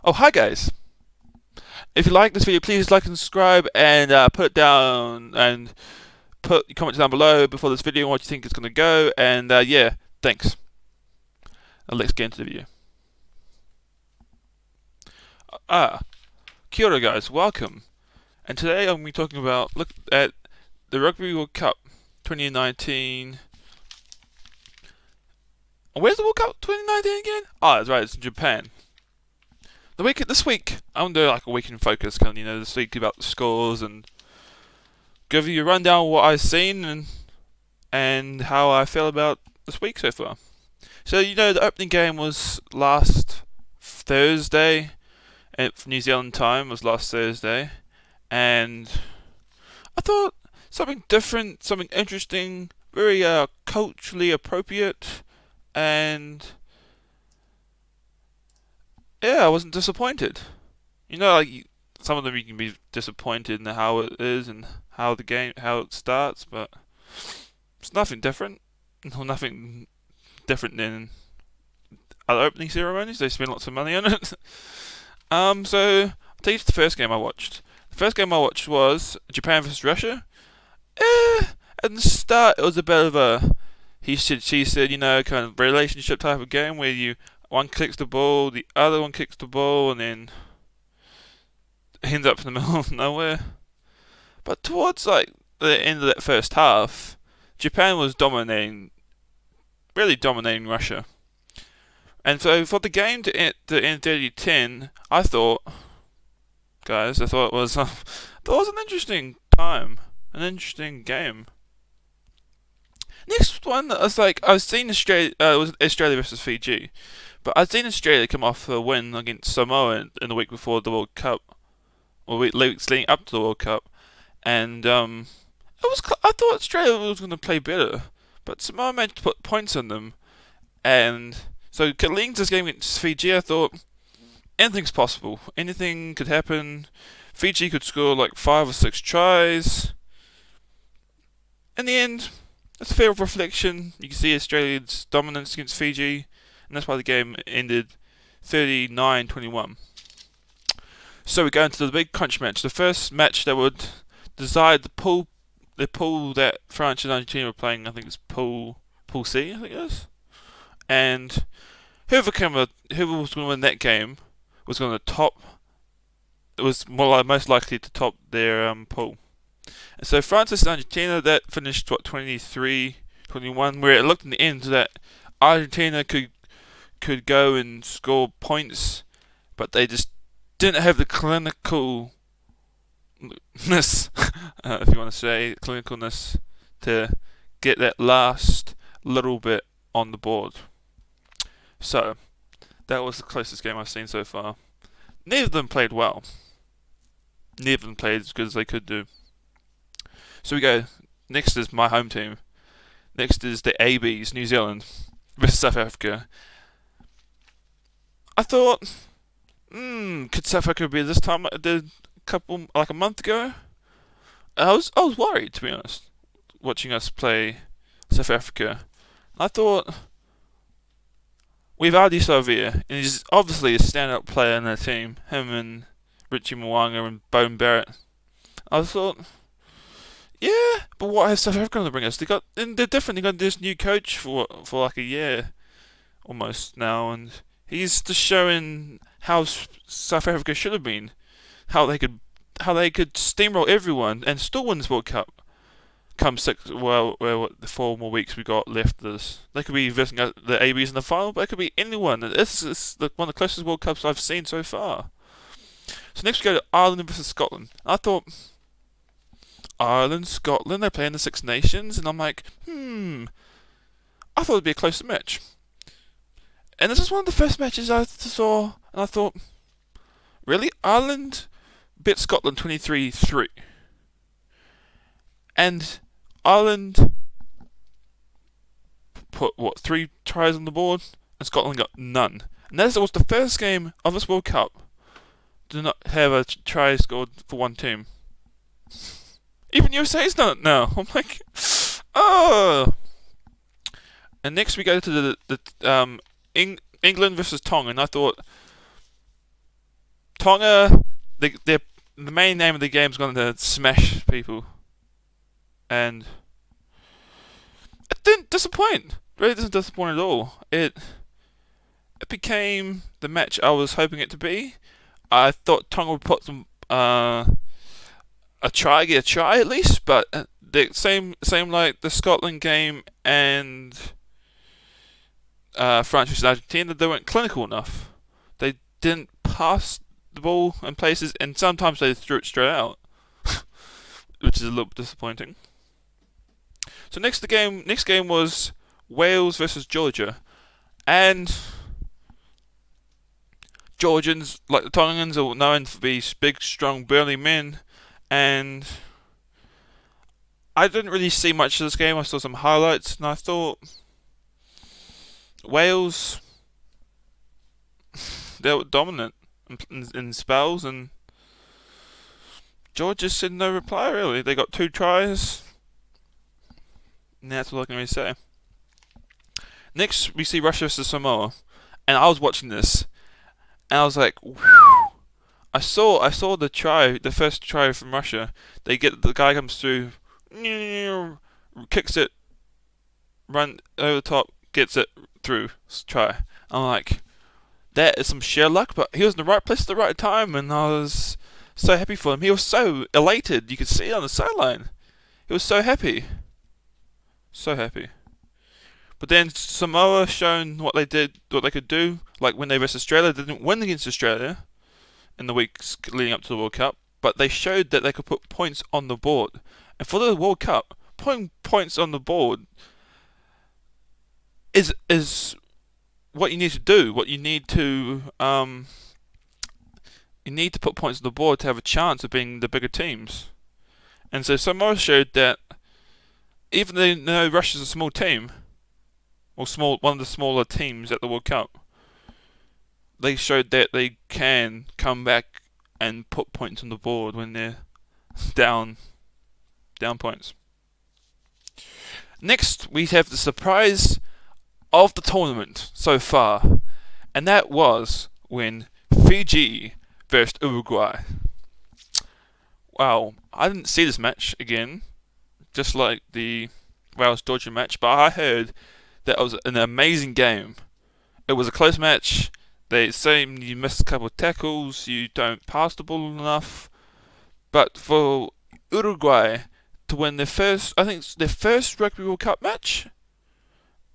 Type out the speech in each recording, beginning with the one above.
Oh, hi guys. If you like this video, please like and subscribe and put it down and put your comments down below before this video and what you think it's going to go. And yeah, thanks. Now let's get into the video. Kia ora guys, welcome. And today I'm going to be talking about, look at the Rugby World Cup 2019. Where's the World Cup 2019 again? That's right, it's in Japan. This week, I'm doing like a week in focus, kind of, this week about the scores and give you a rundown of what I've seen and how I feel about this week so far. So, the opening game was last Thursday, New Zealand time was last Thursday, and I thought something different, something interesting, very culturally appropriate, and yeah, I wasn't disappointed. Some of them you can be disappointed in how it is and how it starts, but it's nothing different. Nothing different than other opening ceremonies. They spend lots of money on it. So I'll tell you the first game I watched. The first game I watched was Japan versus Russia. At the start, it was a bit of a he said, she said, kind of relationship type of game where one kicks the ball, the other one kicks the ball, and then ends up in the middle of nowhere. But towards the end of that first half, Japan was really dominating Russia. And so for the game to end 30-10, I thought it was an interesting time, an interesting game. Next one, I've seen Australia. It was Australia versus Fiji, but I've seen Australia come off a win against Samoa in the week before the World Cup, or weeks leading up to the World Cup, and I thought Australia was going to play better, but Samoa managed to put points on them, and so leading to this game against Fiji, I thought anything's possible, anything could happen. Fiji could score like 5 or 6 tries. In the end, it's a fair reflection. You can see Australia's dominance against Fiji, and that's why the game ended 39-21. So we go into the big crunch match, the first match that would decide the pool that France and Argentina were playing. I think it's Pool C, I think it is. And whoever was going to win that game was going to top. It was most likely to top their pool. And so France and Argentina, that finished 23-21, where it looked in the end that Argentina could go and score points, but they just didn't have the clinicalness, if you want to say clinicalness, to get that last little bit on the board. So that was the closest game I've seen so far. Neither of them played well. Neither of them played as good as they could do. So we go. Next is my home team. Next is the ABs, New Zealand versus South Africa. I thought, could South Africa be this time like it did a month ago? I was worried, to be honest, watching us play South Africa. I thought, we have Ardie Savia, and he's obviously a standout player in their team. Him and Richie Mwanga and Bone Barrett. I thought, yeah, but what has South Africa going to bring us? They're different. They got this new coach for like a year, almost now, and he's just showing how South Africa should have been, how they could steamroll everyone and still win this World Cup. Come the 4 more weeks we got left of this. They could be visiting the ABs in the final, but it could be anyone. It's one of the closest World Cups I've seen so far. So next we go to Ireland versus Scotland. I thought, Ireland, Scotland, they're playing the Six Nations, and I'm like, I thought it'd be a closer match. And this is one of the first matches I saw, and I thought, really? Ireland beat Scotland 23-3. And Ireland put 3 tries on the board, and Scotland got none. And that was the first game of this World Cup to not have a try scored for one team. Even USA's done it now. I'm like, oh. And next we go to the England versus Tonga, and I thought Tonga, the main name of the game is going to smash people, and it didn't disappoint. Really didn't disappoint at all. It became the match I was hoping it to be. I thought Tonga would put some get a try at least, but the same like the Scotland game and France versus Argentina, they weren't clinical enough. They didn't pass the ball in places, and sometimes they threw it straight out, which is a little bit disappointing. So next game was Wales versus Georgia, and Georgians, like the Tongans, are known to be big, strong, burly men, and I didn't really see much of this game. I saw some highlights, and I thought Wales, they were dominant in spells, and Georgia said no reply, really. They got 2 tries, and that's all I can really say. Next, we see Russia versus Samoa, and I was watching this, and I was like, whew. I saw the try, the first try from Russia. The guy comes through, kicks it, run over the top, gets it through, try. I'm like, that is some sheer luck, but he was in the right place at the right time, and I was so happy for him. He was so elated, you could see it on the sideline. He was so happy. So happy. But then Samoa shown what they could do. Like when they versus Australia, they didn't win against Australia in the weeks leading up to the World Cup, but they showed that they could put points on the board. And for the World Cup, putting points on the board is what you need to do. What you need to put points on the board to have a chance of being the bigger teams. And so Samoa showed that even though Russia's a small team, or one of the smaller teams at the World Cup, they showed that they can come back and put points on the board when they're down points. Next, we have the surprise of the tournament so far, and that was when Fiji versus Uruguay. Wow, I didn't see this match again, just like the Wales-Georgia match, but I heard that it was an amazing game. It was a close match. They say you missed a couple of tackles, you don't pass the ball enough, but for Uruguay to win their first Rugby World Cup match,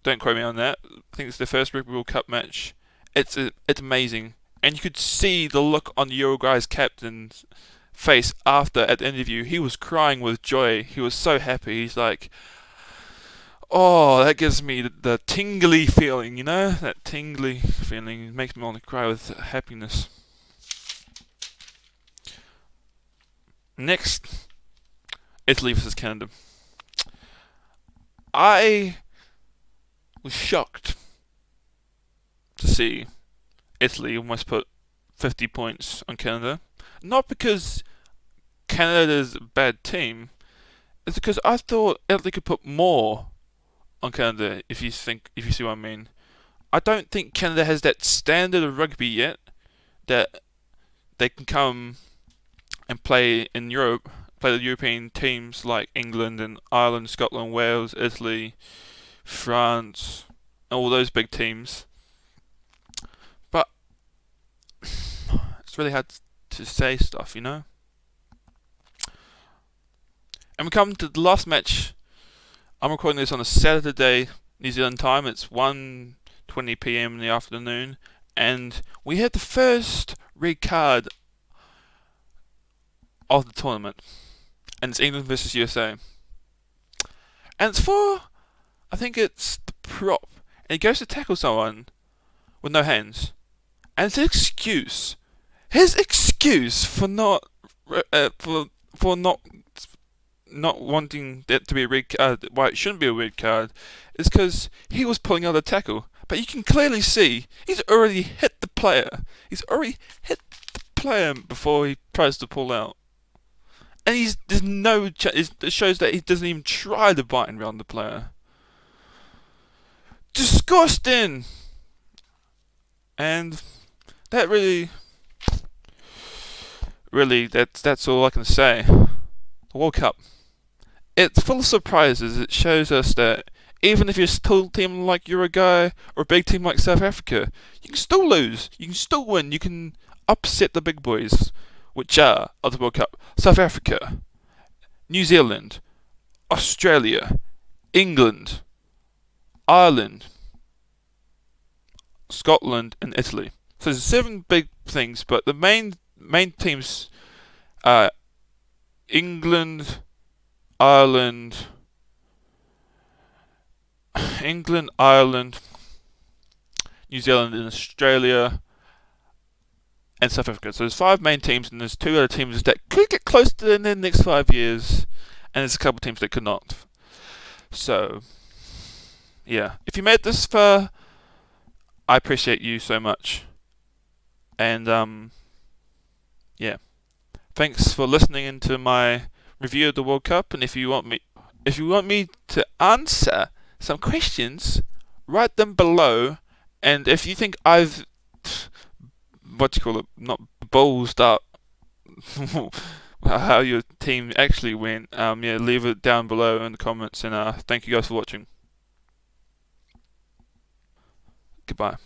don't quote me on that, I think it's their first Rugby World Cup match, it's amazing. And you could see the look on Uruguay's captain's face after, at the interview. He was crying with joy. He was so happy. He's like, oh, that gives me the tingly feeling, you know? That tingly feeling makes me want to cry with happiness. Next, Italy versus Canada. I was shocked to see Italy almost put 50 points on Canada. Not because Canada is a bad team, it's because I thought Italy could put more on Canada, if you see what I mean. I don't think Canada has that standard of rugby yet that they can come and play in Europe, play the European teams like England and Ireland, Scotland, Wales, Italy, France, all those big teams. But it's really hard to say stuff, you know? And we come to the last match. I'm recording this on a Saturday, New Zealand time. It's 1:20 p.m. in the afternoon, and we had the first red card of the tournament, and it's England versus USA. And it's for, I think it's the prop, and he goes to tackle someone with no hands, and his excuse for not for not wanting that to be a red card, why it shouldn't be a red card, is because he was pulling out a tackle. But you can clearly see he's already hit the player. He's already hit the player before he tries to pull out. And there's no it shows that he doesn't even try to bite around the player. Disgusting! And that really Really, that's all I can say. The World Cup. It's full of surprises. It shows us that even if you're still a team like Uruguay or a big team like South Africa, you can still lose. You can still win. You can upset the big boys, which are of the World Cup: South Africa, New Zealand, Australia, England, Ireland, Scotland, and Italy. So there's 7 big things, but the main teams are England, Ireland, Ireland, New Zealand, and Australia, and South Africa. So there's 5 main teams, and there's 2 other teams that could get close to in the next 5 years, and there's a couple of teams that could not. So, yeah, if you made this far, I appreciate you so much. And yeah, thanks for listening into my review of the World Cup. And if you want me to answer some questions, write them below. And if you think I've not ballsed up how your team actually went, yeah, leave it down below in the comments. And thank you guys for watching. Goodbye.